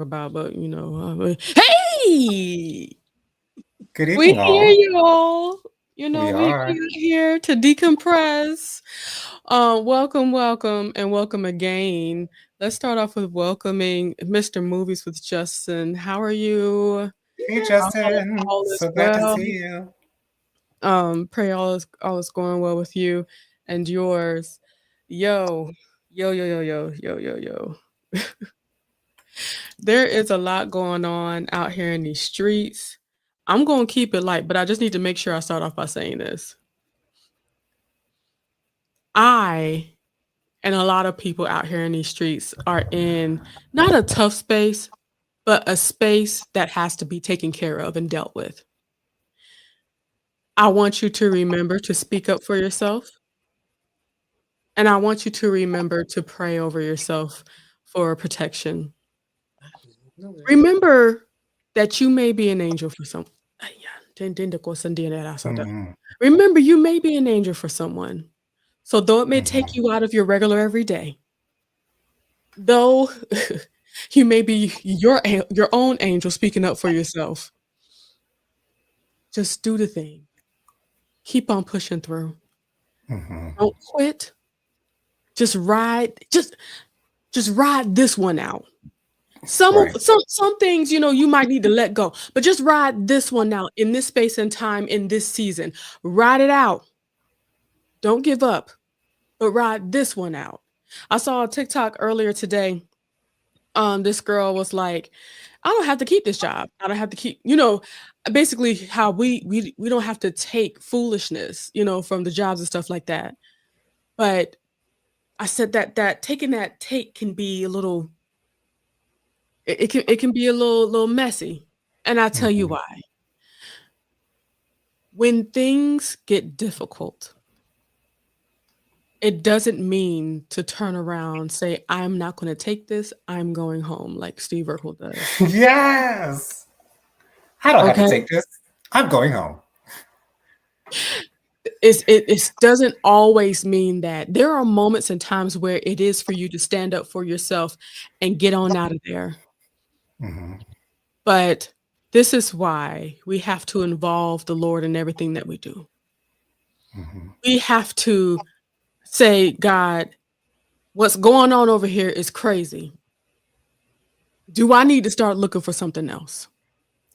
about, but hey, Good we evening, hear all. you all. We We are. are here to decompress. Welcome, welcome, and welcome again. Let's start off with welcoming Mr. Movies with Justin. How are you? Hey, All, Justin. all is So glad to well. see you. Pray all is going well with you and yours. Yo, yo. There is a lot going on out here in these streets. I'm going to keep it light, but I just need to make sure I start off by saying this. I and a lot of people out here in these streets are in not a tough space, but a space that has to be taken care of and dealt with. I want you to remember to speak up for yourself, and I want you to remember to pray over yourself for protection. Remember that you may be an angel for some. Hmm. Remember, you may be an angel for someone. So, though it may take Hmm. you out of your regular everyday, though you may be your own angel speaking up for yourself, just do the thing. Keep on pushing through. Hmm. Don't quit. Just ride. Just ride this one out. Right. Some things you might need to let go, but just ride this one out in this space and time in this season. Ride it out. Don't give up, but ride this one out. I saw a TikTok earlier today. This girl was like, I don't have to keep this job. I don't have to keep, basically how we don't have to take foolishness, from the jobs and stuff like that. But I said that taking that take can be a little it can be a little messy. And I tell you Hmm. why. When things get difficult, it doesn't mean to turn around, say, I'm not going to take this, I'm going home, like Steve Urkel does. Yes. I don't have to Okay? take this. I'm going home. It doesn't always mean that. There are moments and times where it is for you to stand up for yourself and get on out of there. Hmm. But this is why we have to involve the Lord in everything that we do. Hmm. We have to say, God, what's going on over here is crazy. Do I need to start looking for something else?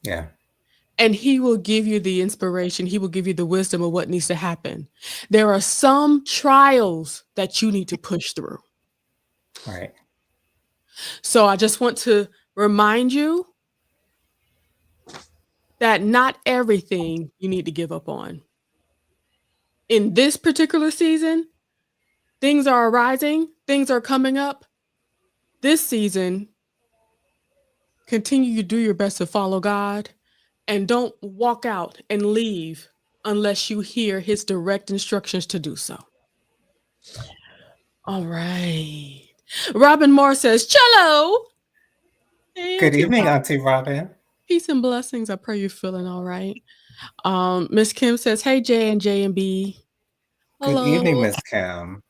Yeah. And he will give you the inspiration. He will give you the wisdom of what needs to happen. There are some trials that you need to push through. Right. So I just want to remind you that not everything you need to give up on. In this particular season, things are arising, things are coming up. This season, continue to do your best to follow God and don't walk out and leave unless you hear his direct instructions to do so. All right. Robin Moore says, Cello. Hey, Good Auntie evening, Rob. Auntie Robin. Peace and blessings. I pray you're feeling all right. Miss Kim says, hey, J and J and B. Good Hello. evening, Miss Kim.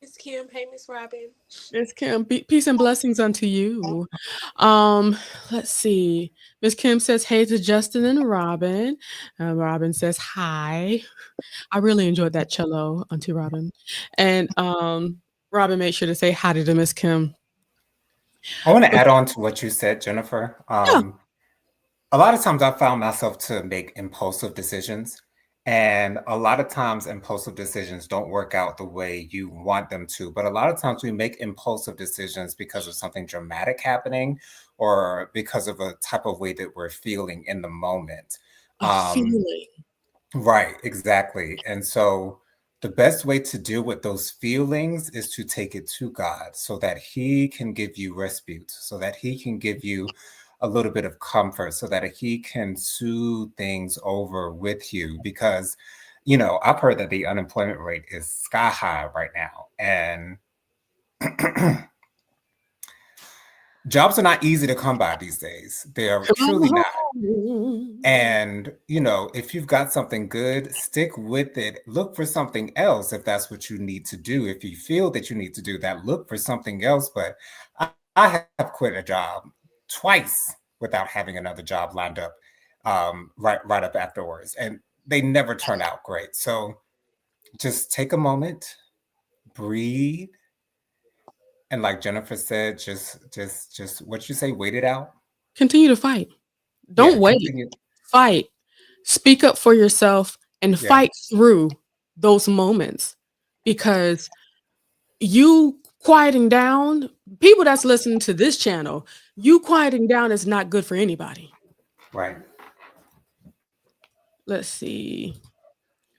Miss Kim, hey Miss Robin. Miss Kim, peace and blessings unto you. Um, let's see. Miss Kim says, hey to Justin and Robin. Robin says, hi. I really enjoyed that cello, Auntie Robin. And Robin made sure to say hi to Miss Kim. I want to But add on to what you said, Jennifer. yeah, A lot of times I found myself to make impulsive decisions. And a lot of times impulsive decisions don't work out the way you want them to. But a lot of times we make impulsive decisions because of something dramatic happening or because of a type of way that we're feeling in the moment. a Um, feeling. right, exactly. And so the best way to deal with those feelings is to take it to God so that He can give you respite, so that He can give you a little bit of comfort, so that He can soothe things over with you. Because, I've heard that the unemployment rate is sky high right now. And jobs are not easy to come by these days. They are truly not. And, if you've got something good, stick with it. Look for something else if that's what you need to do. If you feel that you need to do that, look for something else. But I have quit a job twice without having another job lined up right up afterwards, and they never turn out great. So just take a moment, breathe, and like Jennifer said, just what you say, wait it out. Continue to fight. Yeah, Don't wait. continue. Fight. Speak up for yourself and Yeah, fight through those moments, because you quieting down, people that's listening to this channel, you quieting down is not good for anybody. right. Let's see.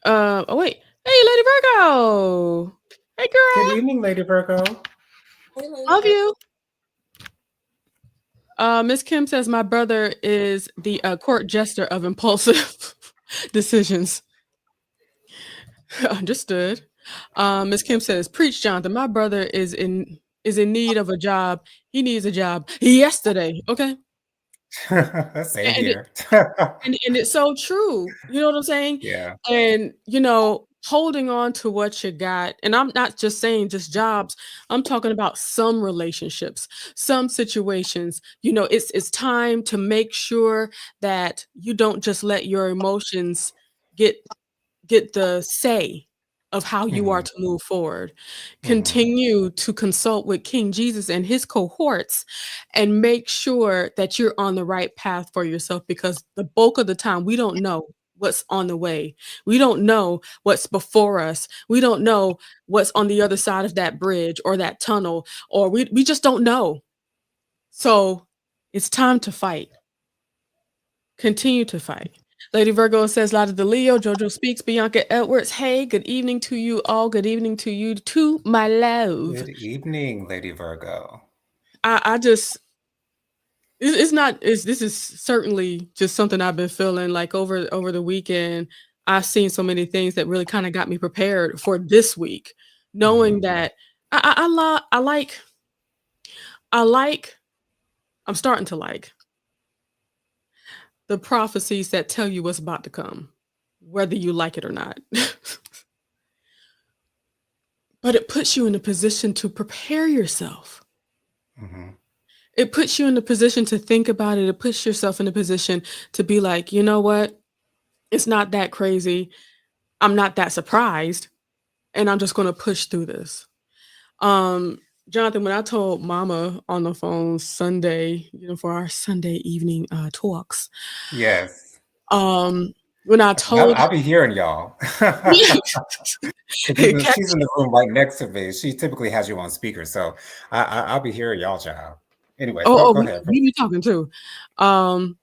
Oh wait. Hey, Lady Virgo. Hey, Good girl. evening, Lady Virgo. Hey, Lady Love Virgo. you. Miss Kim says my brother is the court jester of impulsive decisions. Understood. Miss Kim says, "Preach, Jonathan. My brother is in need of a job. He needs a job yesterday." Okay, Same and here. and it's so true. You know what I'm saying? Yeah. And holding on to what you got. And I'm not just saying just jobs. I'm talking about some relationships, some situations. It's time to make sure that you don't just let your emotions get the say of how you are Hmm. to move forward. Hmm. Continue to consult with King Jesus and his cohorts and make sure that you're on the right path for yourself, because the bulk of the time we don't know what's on the way. We don't know what's before us. We don't know what's on the other side of that bridge or that tunnel, or we just don't know. So it's time to fight. Continue to fight. Lady Virgo says, "Lotta the Leo, Jojo speaks, Bianca Edwards. Hey, good evening to you all. Good evening to you too, my love." Good evening, Lady Virgo. I just, it's not, this is certainly just something I've been feeling like over the weekend. I've seen so many things that really kind of got me prepared for this week, knowing Hmm. that I like, I'm starting to like the prophecies that tell you what's about to come, whether you like it or not. But it puts you in a position to prepare yourself. Hmm. It puts you in a position to think about it. It puts yourself in a position to be like, you know what? It's not that crazy. I'm not that surprised. And I'm just going to push through this. Um, Jonathan, when I told Mama on the phone Sunday, for our Sunday evening talks, Yes. when I I'll, told I'll be hearing y'all. Because she's Catch- in the room right next to me. She typically has you on speaker, so I'll be hearing y'all, child. Anyways, oh, go ahead. we be talking too. Um,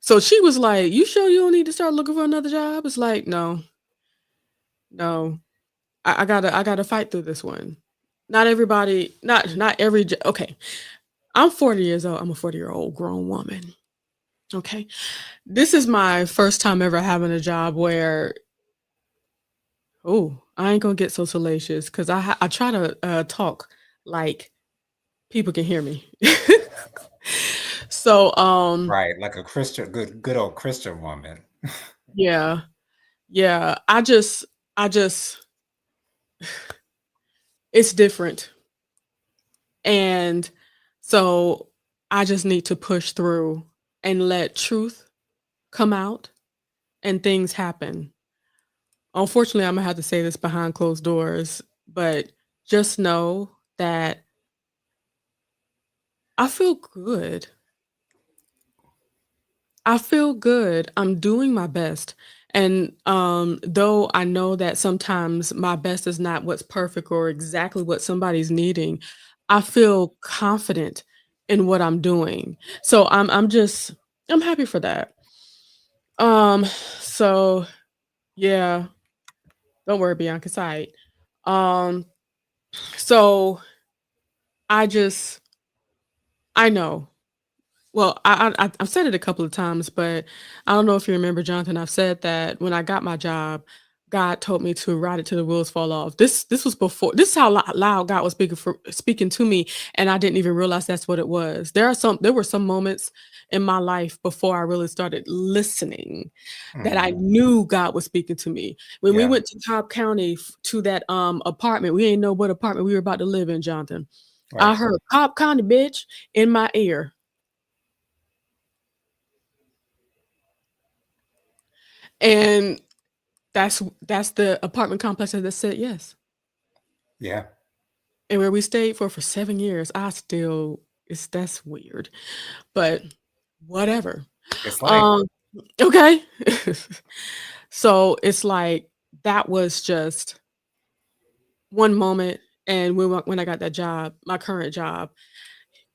So she was like, "You sure you don't need to start looking for another job?" It's like, no, no. I gotta fight through this one. Not everybody, not every okay. I'm 40 years old. I'm a 40-year-old grown woman. Okay. This is my first time ever having a job where, oh, I ain't gonna get so salacious because I try to talk like people can hear me. So Right, like a Christian, good old Christian woman. yeah, yeah. I just it's different. And so I just need to push through and let truth come out and things happen. Unfortunately, I'm gonna have to say this behind closed doors, but just know that I feel good. I feel good. I'm doing my best. And though I know that sometimes my best is not what's perfect or exactly what somebody's needing, I feel confident in what I'm doing. So I'm happy for that. So yeah, don't worry, Bianca, it's all right. Um, so I just I know. Well, I've said it a couple of times, but I don't know if you remember, Jonathan. I've said that when I got my job, God told me to ride it till the wheels fall off. This was before. This is how loud God was speaking to me, and I didn't even realize that's what it was. There were some moments in my life before I really started listening that I Hmm. knew God was speaking to me. When we Yeah, went to Cobb County to that apartment, we didn't know what apartment we were about to live in, Jonathan. I right. heard Cobb County, bitch, in my ear. And that's the apartment complex that said yes. Yeah. And where we stayed for 7 years, that's weird, but whatever. It's life. Um, okay. So it's like that was just one moment, and when I got that job, my current job,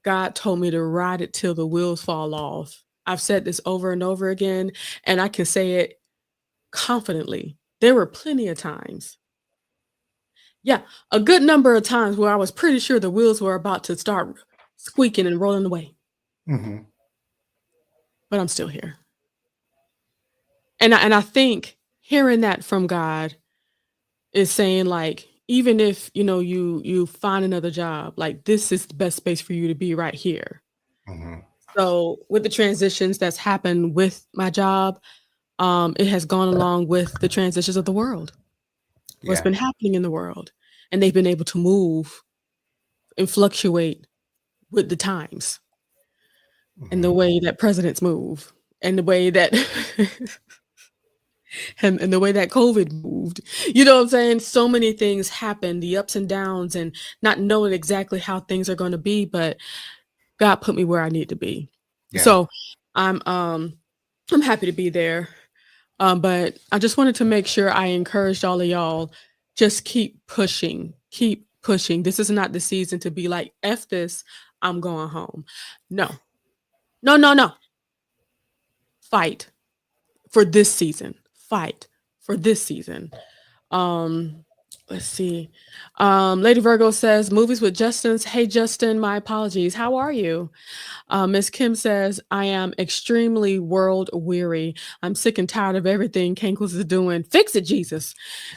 God told me to ride it till the wheels fall off. I've said this over and over again, and I can say it confidently. There were plenty of times, yeah, a good number of times where I was pretty sure the wheels were about to start squeaking and rolling away, Hmm. but I'm still here. And I think hearing that from God is saying, like, even if, you find another job, like, this is the best space for you to be right here. Hmm. So, with the transitions that's happened with my job, it has gone along with the transitions of the world, what's Yeah. been happening in the world, and they've been able to move and fluctuate with the times and the Hmm. way that presidents move and the way that and the way that COVID moved. You know what I'm saying? So many things happen, the ups and downs, and not knowing exactly how things are going to be, but God put me where I need to be. Yeah. So I'm um I'm happy to be there. But I just wanted to make sure I encouraged all of y'all, just keep pushing. Keep pushing. This is not the season to be like, F this, I'm going home. No. No, no, no. Fight for this season. Fight for this season. Um, let's see. Lady Virgo says movies with Justin's. Hey Justin, my apologies. How are you? Miss Kim says I am extremely world weary. I'm sick and tired of everything Kankles is doing. Fix it, Jesus.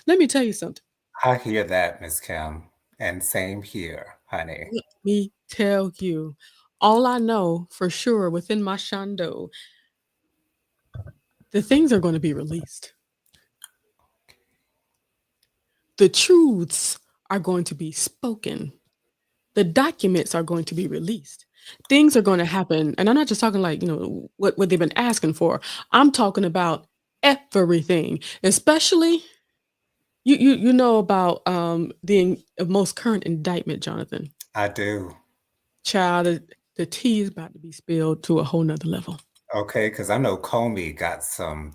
Let me tell you something. I hear that, Miss Kim. And same here, honey. Let me tell you. All I know for sure within my shando, the things are going to be released. The truths are going to be spoken. The documents are going to be released. Things are going to happen. And I'm not just talking like, what they've been asking for. I'm talking about everything, especially you know about the most current indictment, Jonathan. I do. Child, the tea is about to be spilled to a whole nother level. Okay, because I know Comey got some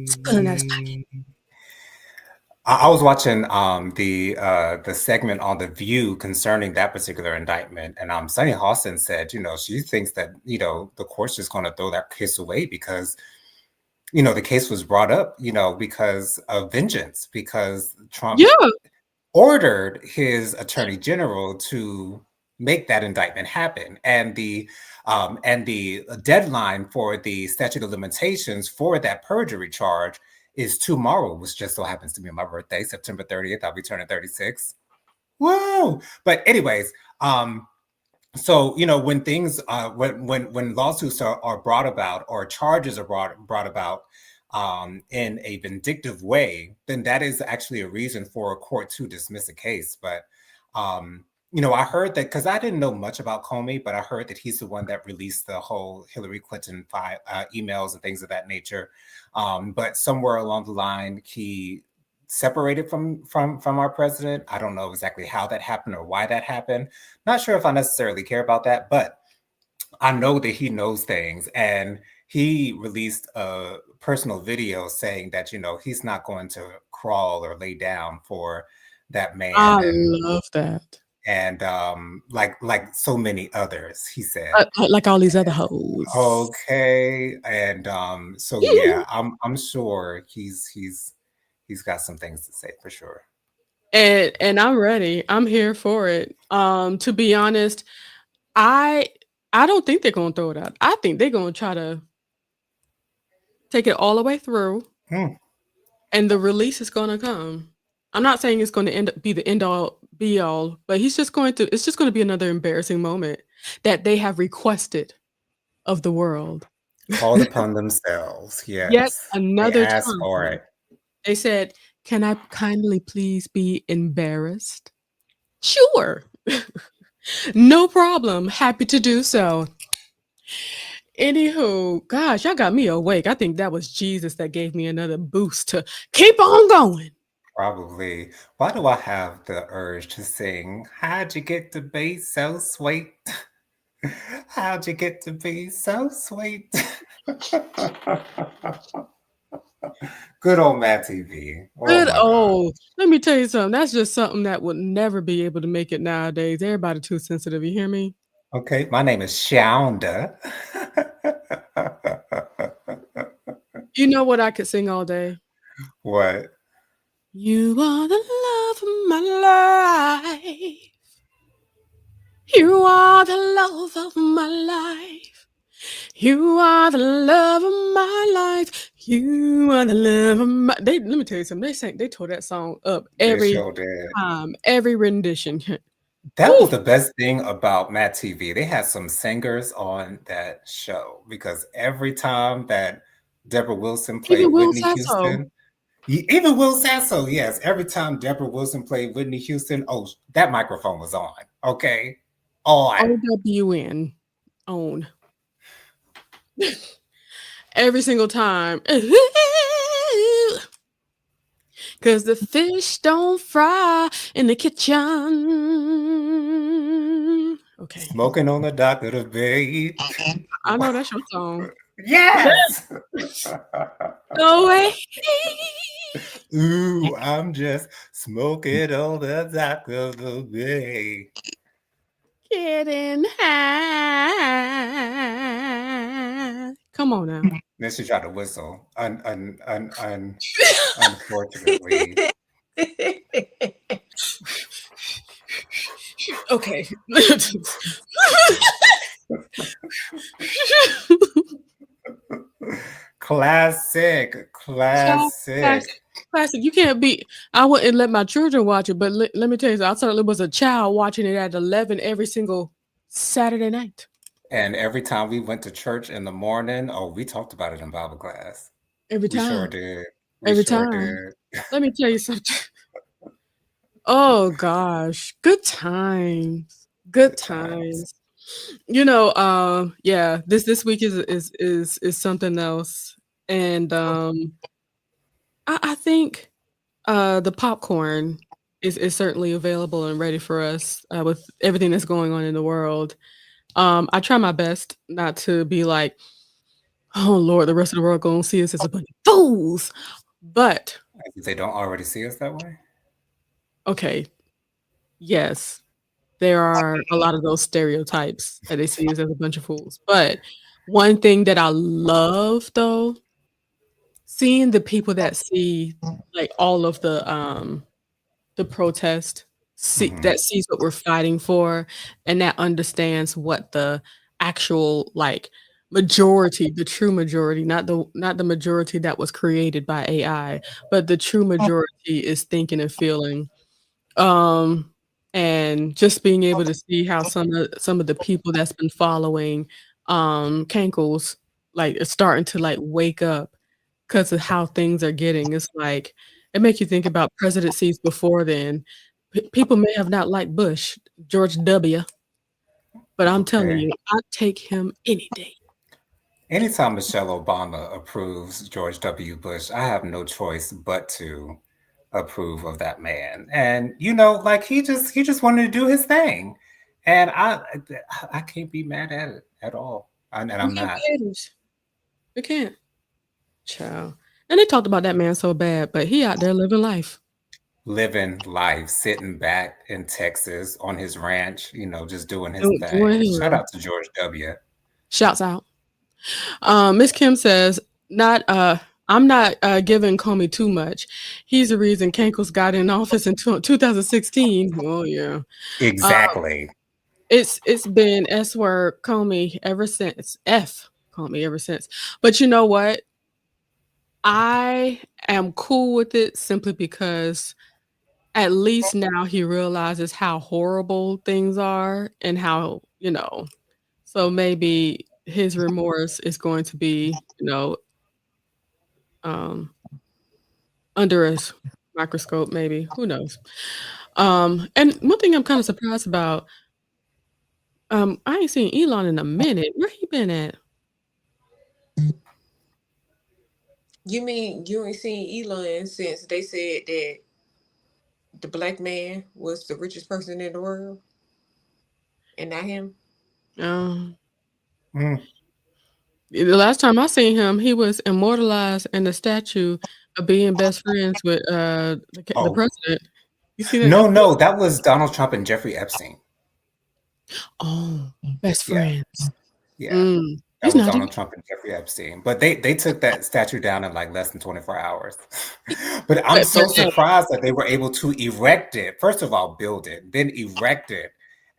Spilling that packet. tea. I was watching the segment on The View concerning that particular indictment, and Sunny Hostin said, she thinks that the court's just going to throw that case away because the case was brought up because of vengeance, because Trump Yeah. ordered his attorney general to make that indictment happen, and the deadline for the statute of limitations for that perjury charge is tomorrow, which just so happens to be my birthday, September 30th. I'll be turning 36. Whoa! But anyways, so when things when lawsuits are brought about, or charges are brought about in a vindictive way, then that is actually a reason for a court to dismiss a case. But I heard that, because I didn't know much about Comey, but I heard that he's the one that released the whole Hillary Clinton emails and things of that nature. But somewhere along the line, he separated from our president. I don't know exactly how that happened or why that happened. Not sure if I necessarily care about that, but I know that he knows things, and he released a personal video saying that he's not going to crawl or lay down for that man, I love that. and like so many others, he said. Like all these other hoes. Okay, and so yeah, I'm sure he's got some things to say for sure. And I'm ready. I'm here for it. To be honest, I I don't think they're gonna throw it out. I think they're gonna try to take it all the way through, Hmm. and the release is gonna come. I'm not saying it's gonna be the end all be all, but it's just gonna be another embarrassing moment that they have requested of the world. Called upon themselves, Yet yes. They another asked for time it. they said, "Can I kindly please be embarrassed?" Sure. No problem. Happy to do so. Anywho, gosh, y'all got me awake. I think that was Jesus that gave me another boost to keep on going. Probably. Why do I have the urge to sing? How'd you get to be so sweet? How'd you get to be so sweet? Good old Matt TV. Oh Good my God. old. Let me tell you something. That's just something that would never be able to make it nowadays. Everybody too sensitive. You hear me? Okay, my name is Shonda. You know what I could sing all day? What? You are the love of my life. You are the love of my life. You are the love of my life. You are the love of my. Let me tell you something. They tore that song up They every sure did. time, every rendition. That was Woo! the best thing about Matt TV. They had some singers on that show because every time that Deborah Wilson Even played Will Whitney Sasso. Houston, even Will Sasso, yes, every time Deborah Wilson played Whitney Houston, oh, that microphone was on. Okay. On. OWN. Own. Every single time. Cause the fish don't fry in the kitchen. Okay. Smoking on the dock of the bay. I know that's your song. Yes. Go away. Ooh, I'm just smoking on the dock of the bay. Getting high. Come on now. Then she tried to whistle. Unfortunately. Okay. Classic. Classic. Classic. You can't be. I wouldn't let my children watch it, but let me tell you, I certainly was a child watching it at 11 every single Saturday night. And every time we went to church in the morning, oh, we talked about it in Bible class. Every We sure time. did. We Every sure time. did. Let me tell you something. Oh gosh. Good times. Good Good times. times. Yeah, this week is something else. And I think the popcorn is certainly available and ready for us with everything that's going on in the world. I try my best not to be like, oh Lord, the rest of the world gonna see us as a bunch of fools. But They don't already see us that way? okay, yes, there are a lot of those stereotypes that they see us as a bunch of fools. But one thing that I love though, seeing the people that see like all of the protest, Mm-hmm. that sees what we're fighting for, and that understands what the actual like majority, the true majority, not the majority that was created by AI, but the true majority is thinking and feeling. Um, and just being able to see how some of the people that's been following Cankles like is starting to like wake up because of how things are getting. It's like it makes you think about presidencies before then. People may have not liked Bush, George W., but I'm telling Okay. you, I'd take him any day. Anytime Michelle Obama approves George W. Bush, I have no choice but to approve of that man. And like he just wanted to do his thing. And I can't be mad at it at all. And You I'm can't not. be haters. You can't. Child. And they talked about that man so bad, but he out there living life. Living life, sitting back in Texas on his ranch, just doing his Doing thing. Shout him. out to George W. Shouts out. Miss Kim says, not I'm not giving Comey too much. He's the reason Kankles got in office in 2016. Oh yeah. Uh, Exactly. it's been S word Comey ever since. F Comey ever since. But you know what? I am cool with it simply because at least now he realizes how horrible things are and how, so maybe his remorse is going to be, um, under a microscope, maybe. Who knows? And one thing I'm kind of surprised about, I ain't seen Elon in a minute. Where he been at? You mean you ain't seen Elon since they said that the black man was the richest person in the world and not him? Um, Mm. the last time I seen him, he was immortalized in the statue of being best friends with the Oh, president. You see that? no, that was Donald Trump and Jeffrey Epstein. Oh, best Yeah, friends. yeah. Mm. That He's was not Donald even. Trump and Jeffrey Epstein. But they took that statue down in like less than 24 hours. But I'm But so hey, surprised that they were able to erect it. First of all, build it, then erect it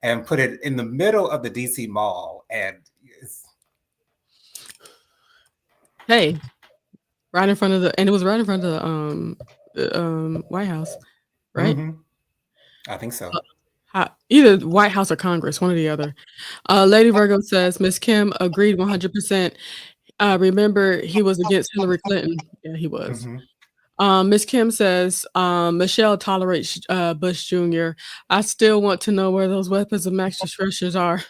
and put it in the middle of the DC Mall. And hey, right in front of and it was right in front of the White House, right? mhm, I think so. Either White House or Congress, one or the other. Lady Virgo says Miss Kim agreed 100%. Remember, he was against Hillary Clinton. Yeah, he was. Mhm. Miss Kim says Michelle tolerates Bush Jr. I still want to know where those weapons of mass destruction are.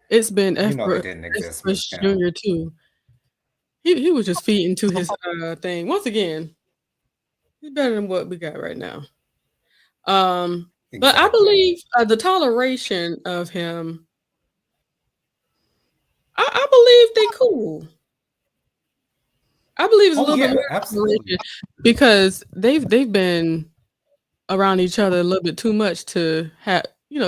It's been You know they didn't exist, Miss Bush Kim. Jr. too. He was just feeding to his thing. Once again, he's better than what we got right now. But I Exactly. believe the toleration of him. I believe they cool. I believe it's a Oh little bit yeah, more absolutely. toleration because they've been around each other a little bit too much to have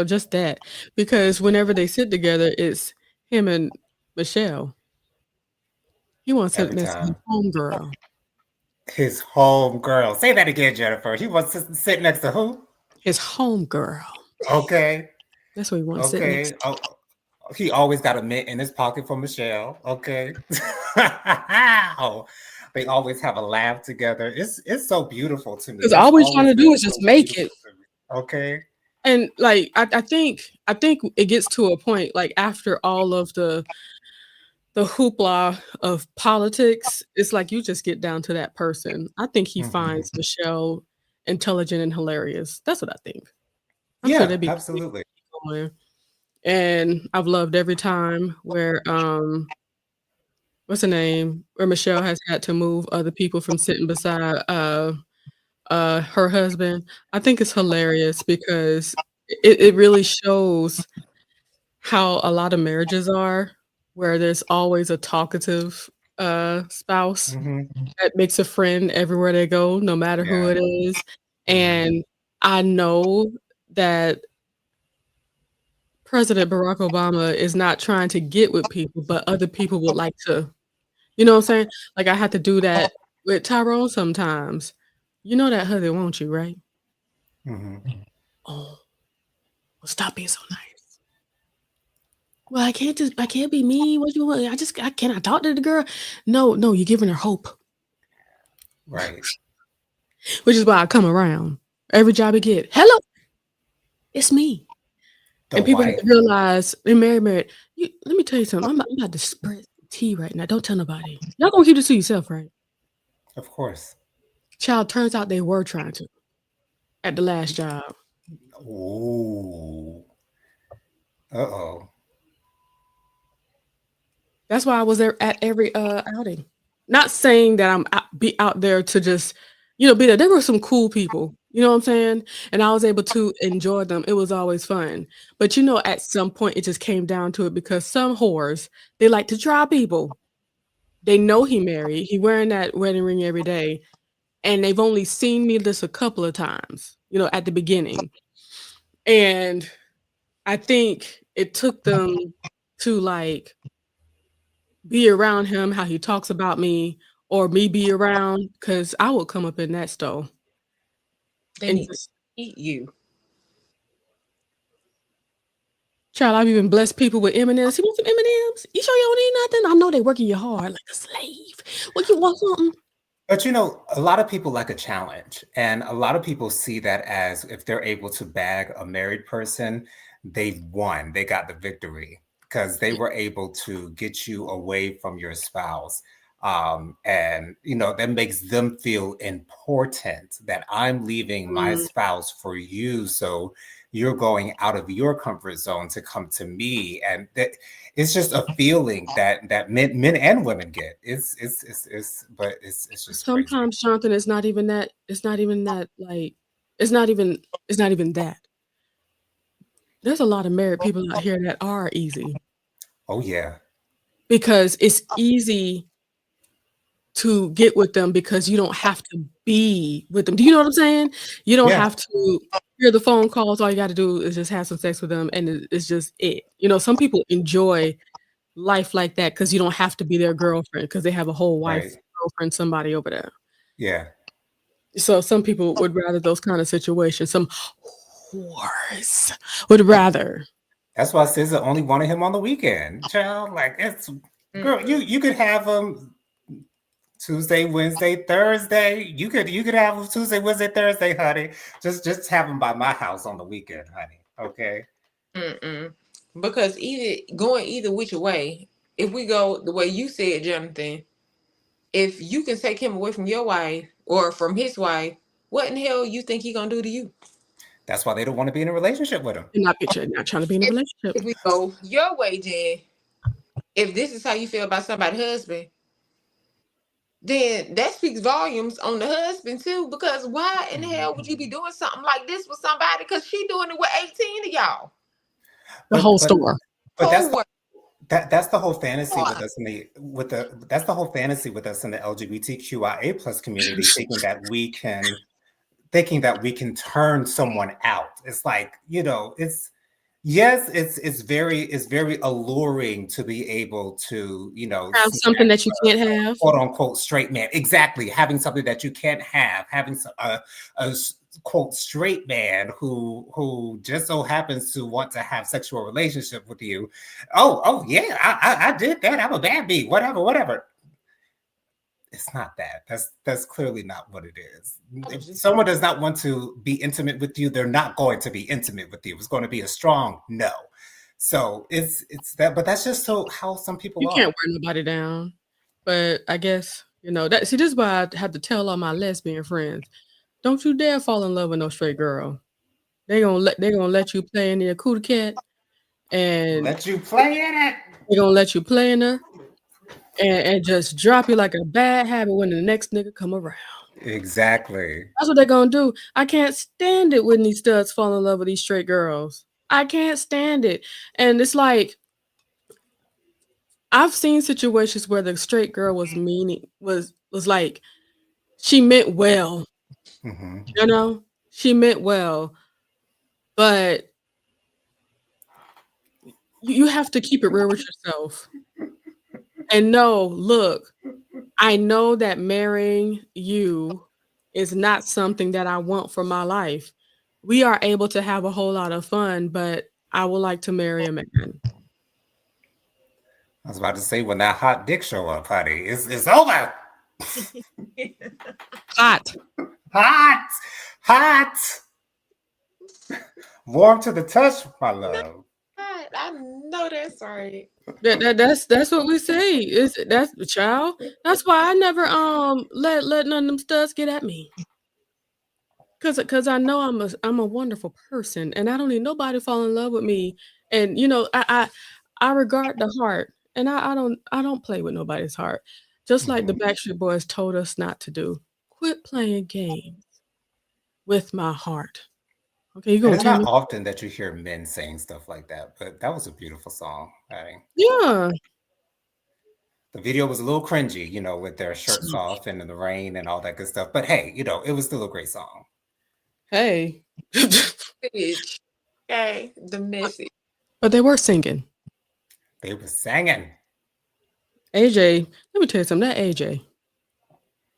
just that. Because whenever they sit together, it's him and Michelle. He wants to sit Every next to his time. homegirl. His home girl. Say that again, Jennifer. He wants to sit next to who? His homegirl. Okay. That's what he wants to sit next Okay. to. Oh, he always got a mint in his pocket for Michelle. Okay. Oh, they always have a laugh together. It's so beautiful to me. Because It's all we're trying always to do been is just so make it. beautiful to me. Okay. And like I think it gets to a point like after all of the hoopla of politics, it's like you just get down to that person. I think he Hmm. finds Michelle intelligent and hilarious. That's what I think. I'm sure Yeah, they'd be great absolutely. going. And I've loved every time where what's her name? Where Michelle has had to move other people from sitting beside her husband. I think it's hilarious because it really shows how a lot of marriages are, where there's always a talkative spouse Hmm. that makes a friend everywhere they go, no matter who Yeah. it is. Hmm. And I know that President Barack Obama is not trying to get with people, but other people would like to, you know what I'm saying? Like I have to do that with Tyrone sometimes. You know that husband wants you, right? Hmm. Oh, well, stop being so nice. Well, I can't be mean. What you want? I cannot talk to the girl. No, you're giving her hope, Right. which is why I come around every job I get. Hello, it's me. The And people have to wife, realize they're married. Let me tell you something. I'm about to spread tea right now. Don't tell nobody. Y'all gonna keep this to yourself, right? of course. Child, turns out they were trying to at the last job. Ooh. Uh-oh. That's why I was there at every outing. Not saying that be out there to just, be there. There were some cool people, you know what I'm saying? And I was able to enjoy them. It was always fun. But at some point it just came down to it because some whores, they like to try people. They know he married. He wearing that wedding ring every day. And they've only seen me this a couple of times, at the beginning. And I think it took them to like be around him, how he talks about me, or me be around, because I would come up in that stove They and need to just eat you. child, I've even blessed people with M&Ms. You want some M&Ms? You sure you don't need nothing? I know they working you hard like a slave. What you want something? But a lot of people like a challenge, and a lot of people see that as if they're able to bag a married person, they've won, they got the victory because they were able to get you away from your spouse. And that makes them feel important that I'm leaving my Mm, spouse for you so you're going out of your comfort zone to come to me, and that it's just a feeling that men and women get. But it's just crazy. Sometimes, Jonathan, it's not even that. It's not even that. Like, it's not even. It's not even that. There's a lot of married people out here that are easy Oh yeah, because it's easy to get with them because you don't have to be with them. Do you know what I'm saying? You don't yeah, have to hear the phone calls. All you got to do is just have some sex with them, and it's just it. You know, some people enjoy life like that because you don't have to be their girlfriend because they have a whole wife, right, girlfriend, somebody over there. yeah. So some people would rather those kind of situations. Some whores would rather. That's why SZA only wanted him on the weekend, child. Like it's girl, you could have him Tuesday, Wednesday, Thursday. You could have him Tuesday, Wednesday, Thursday, honey. Just have him by my house on the weekend, honey. Okay. Mm-mm. Because either which way, if we go the way you said, Jonathan, if you can take him away from your wife or from his wife, what in the hell you think he gonna do to you? That's why they don't want to be in a relationship with him. You're not trying to be in a If, relationship. if we go your way, Jen, if this is how you feel about somebody's husband, then that speaks volumes on the husband too. Because why in the hell would you be doing something like this with somebody? Because she doing it with 18 of y'all. The But whole but store. but Whole world. that's the whole fantasy with us in the that's the whole fantasy with us in the LGBTQIA plus community, thinking that we can turn someone out. It's like, it's yes, it's very alluring to be able to, Have see something that you can't that have. quote unquote straight man. Exactly. Having something that you can't have, having a quote straight man who just so happens to want to have sexual relationship with you. Oh yeah, I did that. I'm a bad bee. Whatever. It's not that. That's clearly not what it is. If someone does not want to be intimate with you, they're not going to be intimate with you. It's going to be a strong no. So it's that, but that's just how some people You can't are. wear nobody down. But I guess, that see, this is why I have to tell all my lesbian friends, don't you dare fall in love with no straight girl. They gonna let you play in the cootie cat and Let you play in it. they gonna let you play in her and just drop you like a bad habit when the next nigga come around. Exactly. That's what they gonna do. I can't stand it when these studs fall in love with these straight girls. I can't stand it. And it's like I've seen situations where the straight girl was like she meant well, Hmm. you know? She meant well, but you have to keep it real with yourself. And no, look, I know that marrying you is not something that I want for my life. We are able to have a whole lot of fun, but I would like to marry a man. I was about to say when that hot dick show up, honey, it's over. Hot. Hot, hot, warm to the touch, my No, love. I know that's right. That's what we say. That's child. That's why I never let none of them studs get at me. Cause I know I'm a wonderful person and I don't need nobody to fall in love with me. And I regard the heart and I don't play with nobody's heart. Just like the Mhm. Backstreet Boys told us not to do. Quit playing games with my heart. Okay, you And gonna it's tell not me? often that you hear men saying stuff like that, but that was a beautiful song. Yeah. The video was a little cringy, with their shirts off and in the rain and all that good stuff. But hey, it was still a great song. Hey. Bitch. Okay, the message. But they were singing. They were singing. AJ, let me tell you something. That AJ,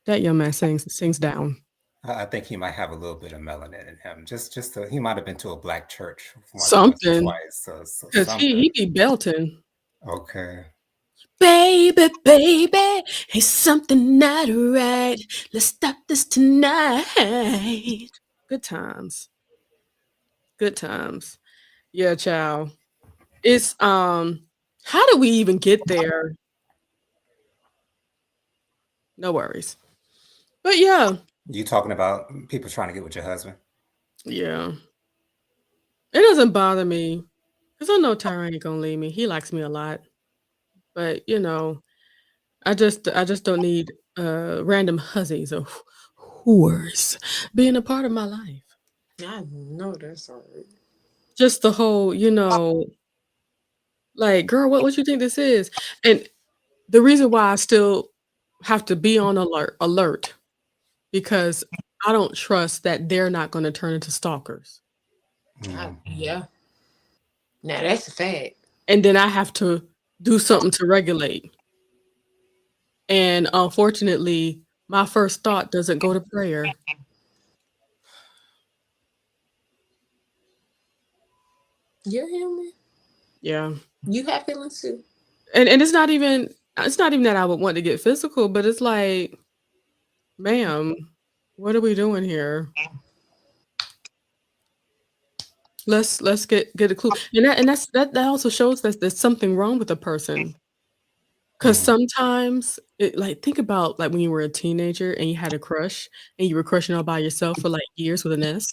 that young man sings down. I think he might have a little bit of melanin in him. He might have been to a black church once or Something. twice. So Cause something. he be belting. Okay. Baby, baby, it's something not right. Let's stop this tonight. Good times. Good times. Yeah, child. It's how do we even get there? No worries. But yeah. You talking about people trying to get with your husband? Yeah. It doesn't bother me because I know Tyra ain't gonna leave me. He likes me a lot, but I just don't need random hussies or whores being a part of my life. I know that's right. Just the whole, like, girl, what you think this is? And the reason why I still have to be on alert because I don't trust that they're not going to turn into stalkers. Yeah. Now that's a fact. And then I have to do something to regulate. And unfortunately, my first thought doesn't go to prayer. You're human. Yeah. You have feelings too. And it's not even that I would want to get physical, but it's like, ma'am, what are we doing here? Let's get a clue. And that also shows that there's something wrong with a person. Because sometimes like think about like when you were a teenager and you had a crush and you were crushing all by yourself for like years with an S.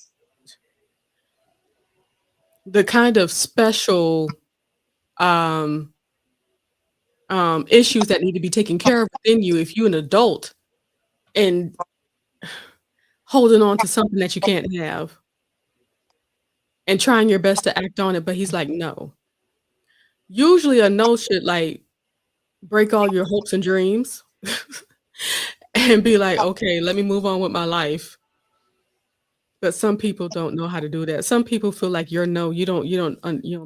The kind of special um issues that need to be taken care of within you if you're an adult and holding on to something that you can't have and trying your best to act on it, but he's like, no. Usually a no should like break all your hopes and dreams and be like, okay, let me move on with my life. But some people don't know how to do that. Some people feel like you're no, you don't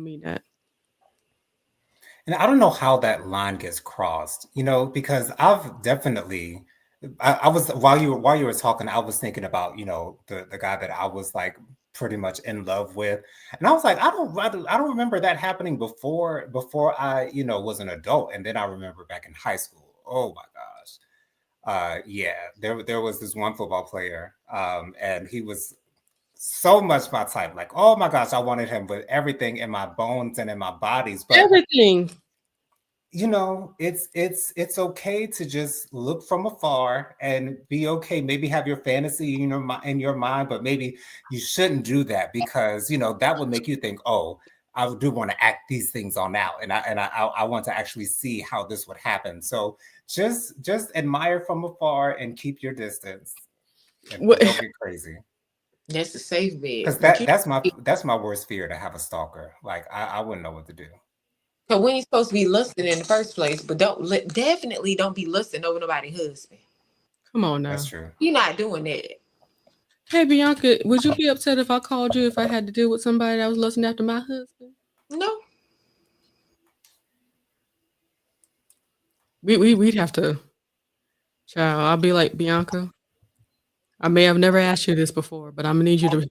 mean that. And I don't know how that line gets crossed, because I've definitely, I was while you were talking, I was thinking about, the guy that I was like pretty much in love with, and I was like, I don't remember that happening before I, was an adult, and then I remember back in high school. Oh my gosh, yeah, there was this one football player, and he was so much my type. Like, oh my gosh, I wanted him with everything in my bones and in my bodies, but Everything. it's okay to just look from afar and be okay. Maybe have your fantasy in your mind, but maybe you shouldn't do that because that would make you think, oh, I do want to act these things on out, and I want to actually see how this would happen. So just admire from afar and keep your distance, and What don't get crazy. That's a safe bet. Because But you that's my worst fear, to have a stalker. Like I wouldn't know what to do. because we ain't supposed to be lusting in the first place, but definitely don't be lusting over nobody's husband. come on now. That's true. You're not doing that. Hey Bianca, would you be upset if I called you if I had to deal with somebody that was lusting after my husband? No. We'd have to child, I'll be like, Bianca, I may have never asked you this before, but I'm gonna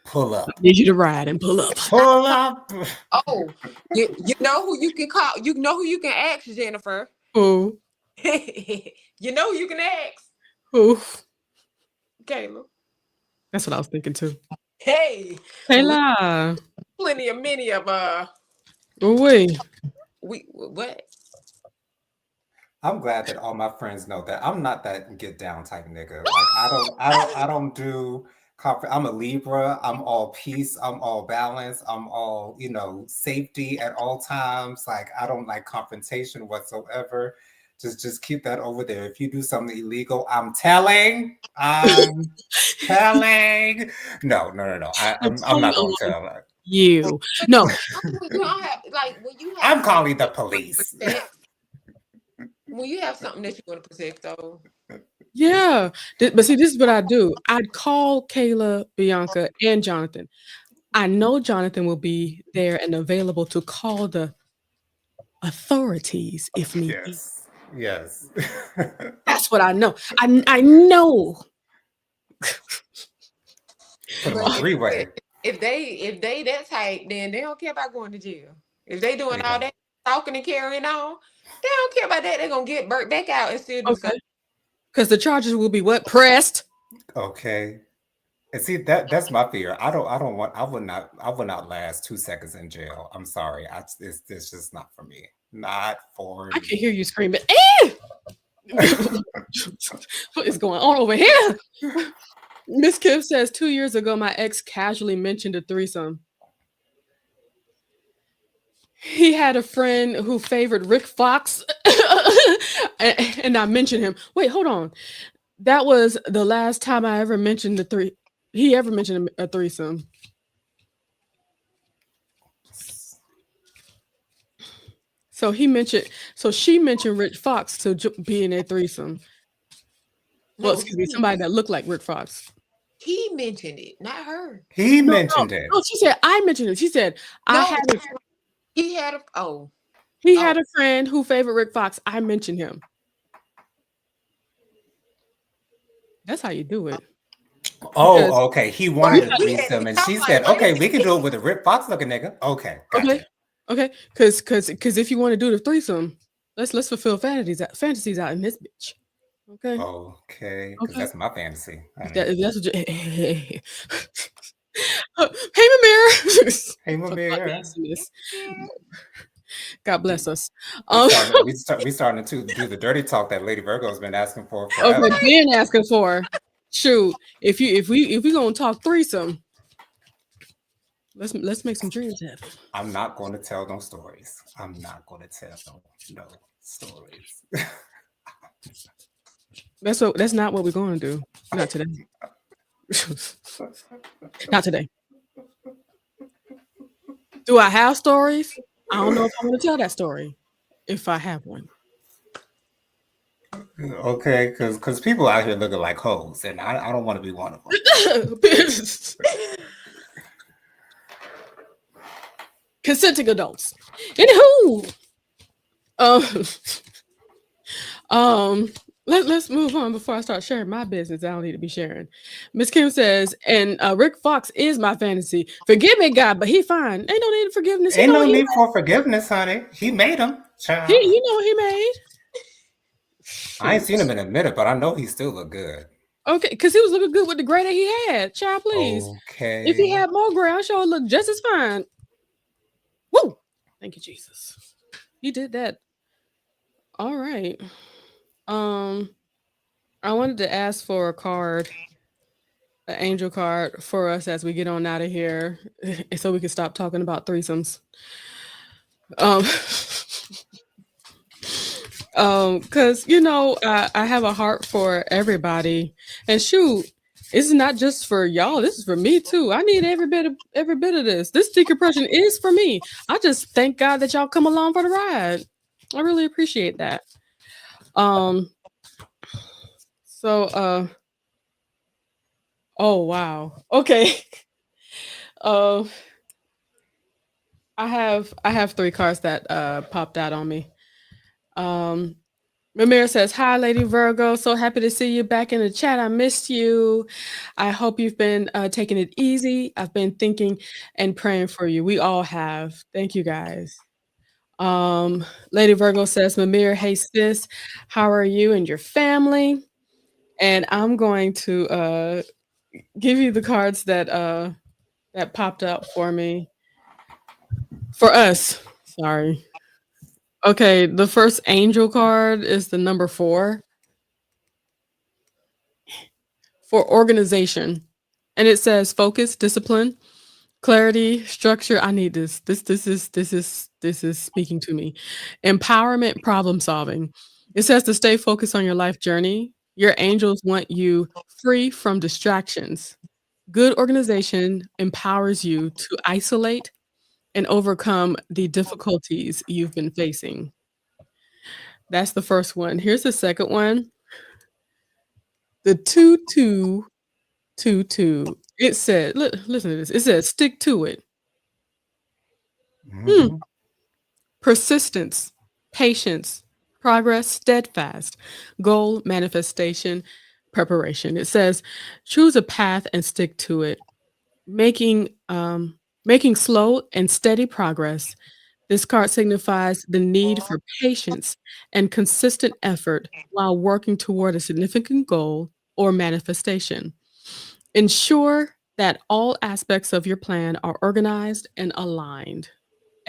Pull up. need you to ride and pull up. Pull up. Oh, you know who you can call. You know who you can ask, Jennifer. Who? You know who you can ask, Who? Kayla. That's what I was thinking too. Hey, Kayla. plenty of many of Wait. we what? I'm glad that all my friends know that I'm not that get down type nigga. Like I don't do I'm a Libra. I'm all peace. I'm all balance. I'm all, safety at all times. Like I don't like confrontation whatsoever. Just keep that over there. If you do something illegal, I'm telling. I'm telling. No. I'm not gonna tell. You. No. When you don't have when you have I'm calling the police. When you have something that you want to protect, though. Yeah. But see, this is what I do. I'd call Kayla, Bianca, and Jonathan. I know Jonathan will be there and available to call the authorities if need be. Yes. That's what I know. I know. Put them on three-way. If they that type, then they don't care about going to jail. If they doing all that talking and carrying on, they don't care about that. They're gonna get burnt back out and still do something. Because the charges will be what? Pressed. Okay. And see that's my fear. I would not last 2 seconds in jail. I'm sorry. It's just not for me. Not for I me. can hear you screaming. Eh! What is going on over here? Miss Kim says 2 years ago, my ex casually mentioned a threesome. He had a friend who favored Rick Fox, and I mentioned him. Wait, hold on. That was the last time I ever mentioned the three. He ever mentioned a threesome. So he mentioned. So she mentioned Rick Fox to be in a threesome. Well, No, excuse me, somebody that looked like Rick Fox. he mentioned it, not her. He No, no, mentioned it. no. She said I mentioned it. She said I No, had. A, he had a oh he oh had a friend who favored Rick Fox. I mentioned him. That's how you do it. Because Oh, okay. He wanted right. a We had to threesome, be and talking she like, said, wait a "Okay, we can minute. do it with a Rip Fox looking nigga." Okay, okay, gotcha. okay, because if you want to do the threesome, let's fulfill fantasies out in this bitch. Okay, Okay, because okay. that's my fantasy, honey. If that's what you, hey, Mimir, Hey, fuck my Mamiya. nastiness. God bless us. We Um, starting we starting to do the dirty talk that Lady Virgo's been asking for okay, forever. Ben asking for. Shoot, if we gonna talk threesome, let's make some dreams happen. I'm not going to tell no stories. I'm not going to tell no stories. That's not what we're going to do. Not today. Not today. Do I have stories? I don't know if I want to tell that story. If I have one. Okay, because people out here looking like hoes, and I don't want to be one of them. Consenting adults. Anywho, um, um, let's move on before I start sharing my business. I don't need to be sharing. Miss Kim says, and Rick Fox is my fantasy. Forgive me, God, but he fine. Ain't no need of forgiveness. He Ain't know no what he need for forgiveness, honey. He made them, child. he know what he made. I ain't seen Shoot. him in a minute, but I know he still look good. Okay, because he was looking good with the gray that he had. Child, please. If he Okay. had more gray, I'm sure it look just as fine. Woo! Thank you, Jesus. He did that. All right. Um, I wanted to ask for a card, an angel card for us as we get on out of here, so we can stop talking about threesomes. Um, because I have a heart for everybody, and shoot, this is not just for y'all. This is for me too. I need every bit of this. This decompression is for me. I just thank God that y'all come along for the ride. I really appreciate that. Um, so oh wow, okay. Uh, I have three cards that popped out on me. Um, Ramiro says, "Hi, Lady Virgo. So happy to see you back in the chat. I missed you. I hope you've been taking it easy. I've been thinking and praying for you. We all have. Thank you, guys." Lady Virgo says, "Mamir, hey sis, how are you and your family?" And I'm going to give you the cards that popped up for me for us. Sorry. Okay, the first angel card is the number 4 for organization. And it says focus, discipline, clarity, structure. I need this. This is speaking to me. Empowerment, problem solving. It says to stay focused on your life journey. Your angels want you free from distractions. Good organization empowers you to isolate and overcome the difficulties you've been facing. That's the first one. Here's the second one. The 2222. It said, listen to this. It says, stick to it. Hmm. Mhm. Persistence, patience, progress, steadfast, goal, manifestation, preparation. It says, choose a path and stick to it, making slow and steady progress. This card signifies the need for patience and consistent effort while working toward a significant goal or manifestation. Ensure that all aspects of your plan are organized and aligned.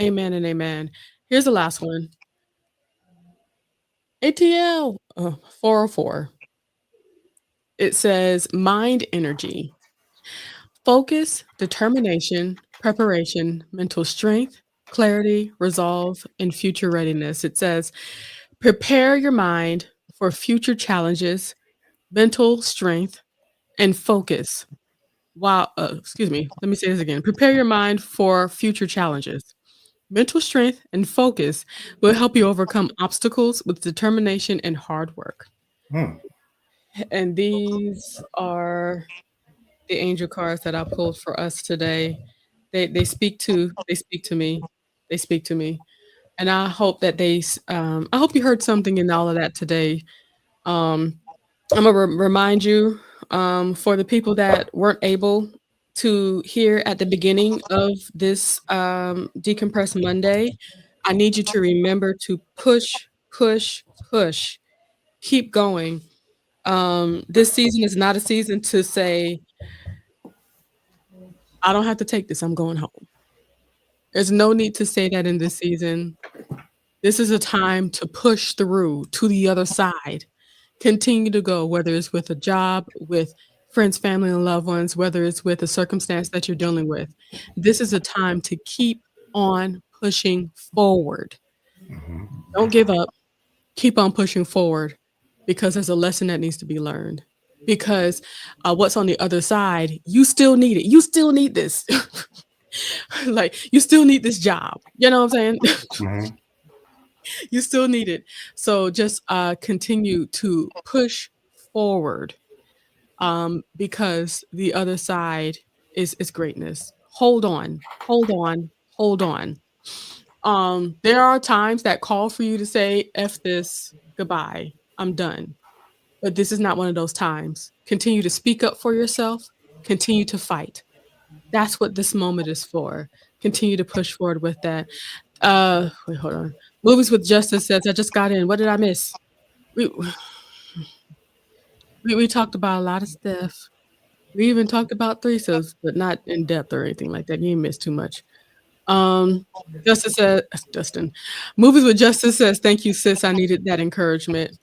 Amen and amen. Here's the last one. ATL 404. It says mind energy, focus, determination, preparation, mental strength, clarity, resolve, and future readiness. It says prepare your mind for future challenges, mental strength, and focus. Wow, excuse me. Let me say this again. Prepare your mind for future challenges. Mental strength and focus will help you overcome obstacles with determination and hard work. Hmm. And these are the angel cards that I pulled for us today. They speak to me. They speak to me. And I hope that I hope you heard something in all of that today. Um, I'm gonna remind you, for the people that weren't able to hear at the beginning of this Decompress Monday, I need you to remember to push, push, push. Keep going. This season is not a season to say, I don't have to take this, I'm going home. There's no need to say that in this season. This is a time to push through to the other side. Continue to go, whether it's with a job, with friends, family, and loved ones, whether it's with a circumstance that you're dealing with. This is a time to keep on pushing forward. Mhm. Don't give up. Keep on pushing forward because there's a lesson that needs to be learned. Because what's on the other side, you still need it. You still need this. Like, you still need this job. You know what I'm saying? Mhm. You still need it. So just continue to push forward, because the other side is greatness. Hold on, hold on, hold on. There are times that call for you to say, F this, goodbye, I'm done. But this is not one of those times. Continue to speak up for yourself, continue to fight. That's what this moment is for. Continue to push forward with that. Wait, hold on. Movies with Justice says, I just got in. What did I miss? We we talked about a lot of stuff. We even talked about threesomes, but not in depth or anything like that. You ain't missed too much. Um, Justice says, Dustin, Movies with Justice says, thank you, sis. I needed that encouragement.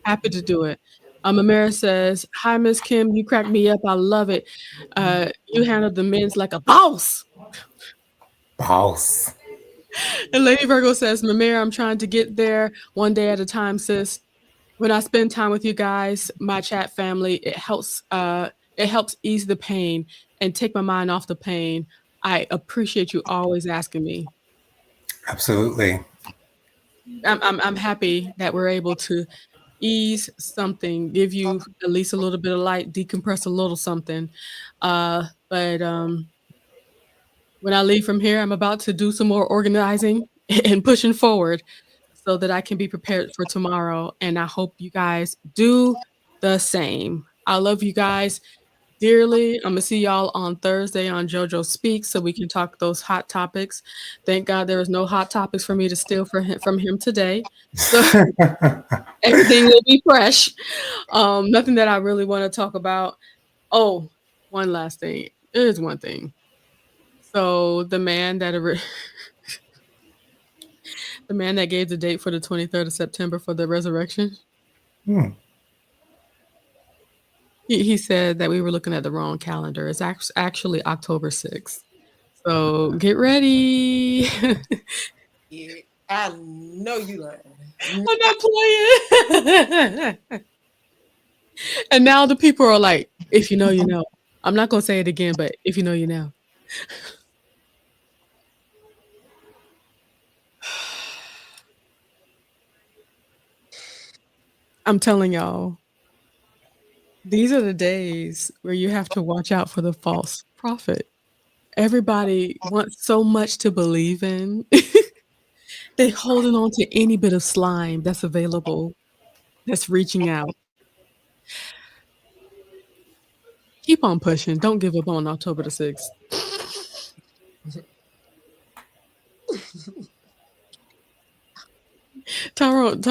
Happy to do it. Amira says, hi, Miss Kim. You cracked me up. I love it. You handled the men's like a boss. Boss. And Lady Virgo says, Mamira, I'm trying to get there one day at a time, sis. When I spend time with you guys, my chat family, it helps ease the pain and take my mind off the pain. I appreciate you always asking me. Absolutely. I'm happy that we're able to ease something, give you at least a little bit of light, decompress a little something. But when I leave from here, I'm about to do some more organizing and pushing forward so that I can be prepared for tomorrow. And I hope you guys do the same. I love you guys dearly. I'm gonna see y'all on Thursday on JoJo Speaks so we can talk those hot topics. Thank God there was no hot topics for me to steal from him today. So everything will be fresh. Nothing that I really want to talk about. Oh, one last thing. There's one thing. So the man that gave the date for the 23rd of September for the resurrection, Hmm. he said that we were looking at the wrong calendar. It's actually October 6th. So get ready. Yeah, I know you lying. I'm not playing. And now the people are like, if you know, you know. I'm not gonna say it again, but if you know, you know. I'm telling y'all, these are the days where you have to watch out for the false prophet. Everybody wants so much to believe in. They holding on to any bit of slime that's available, that's reaching out. Keep on pushing. Don't give up on October the 6th. Tyrone,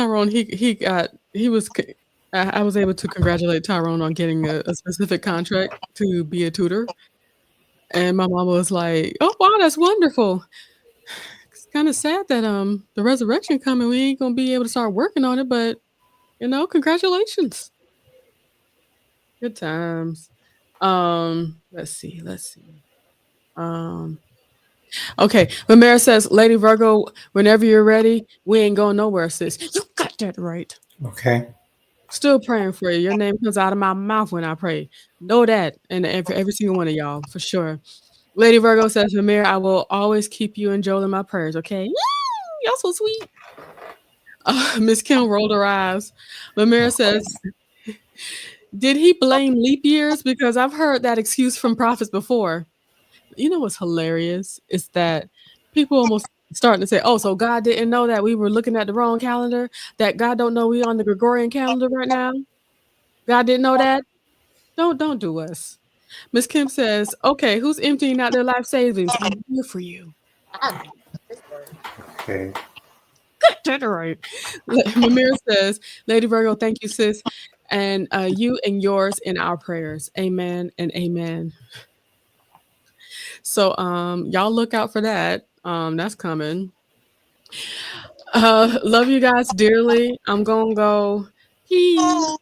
I was able to congratulate Tyrone on getting a specific contract to be a tutor. And my mama was like, "Oh wow, that's wonderful." It's kind of sad that the resurrection coming, we ain't gonna be able to start working on it, but congratulations. Good times. Let's see. Let's see. Um, okay. Ramira says, Lady Virgo, whenever you're ready, we ain't going nowhere, sis. You got that right. Okay. Still praying for you. Your name comes out of my mouth when I pray. Know that. And for every single one of y'all, for sure. Lady Virgo says, Ramir, I will always keep you and Joel in my prayers, okay? Y'all so sweet. Miss Kim rolled her eyes. Lemire says, did he blame leap years? Because I've heard that excuse from prophets before. You know what's hilarious is that people almost starting to say, "Oh, so God didn't know that we were looking at the wrong calendar? That God don't know we on the Gregorian calendar right now? God didn't know that? Don't do us." Miss Kim says, "Okay, who's emptying out their life savings? I'm here for you." Okay. That's right. Mamir says, "Lady Virgo, thank you, sis, and you and yours in our prayers. Amen and amen." So y'all look out for that. That's coming. Love you guys dearly. I'm gonna go pee.